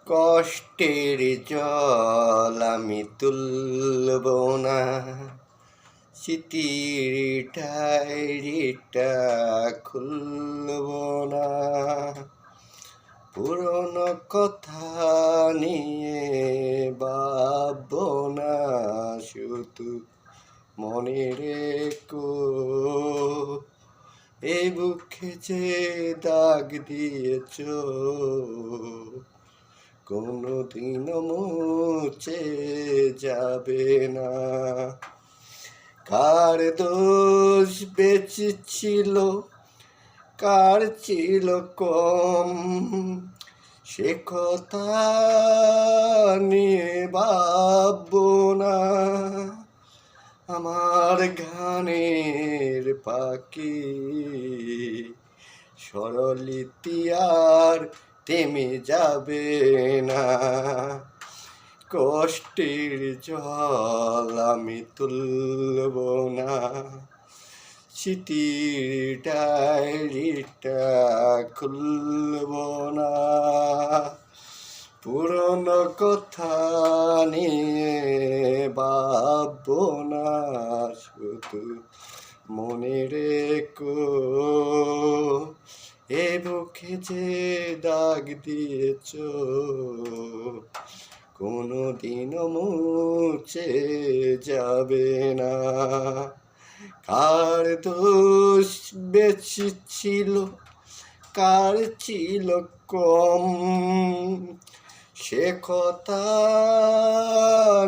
কষ্টের জল আমি তুলব না, স্মৃতির ডায়েরিটা খুলব না। পুরনো কথা নিয়ে ভাবব না, শুধু মনে রেখো এই বুকে যে দাগ দিয়েছ কোনোদিনও মুছে যাবে না। কার দোষ বেঁচে ছিল, কার ছিল কম, সে কথা নিয়ে ভাববো না। আমার গানের পাখি স্বরলিপি আর থেমে যাবে না। কষ্টের জল আমি তুলব না, স্মৃতির ডায়েরিটা খুলব না। পুরনো কথা নিয়ে ভাববো না, শুধু মনে রেখো এ বুকে যে দাগ দিয়েছ কোনোদিনও মুছে যাবে না। কার দোষ বেশি ছিল, কার ছিল কম, সে কথা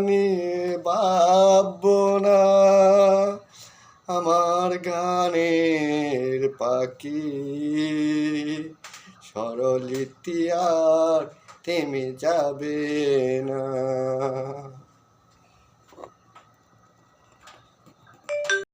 নিয়ে ভাববো না। আমার গানের পাখি স্বরলিপি আর থেমে যাবে না।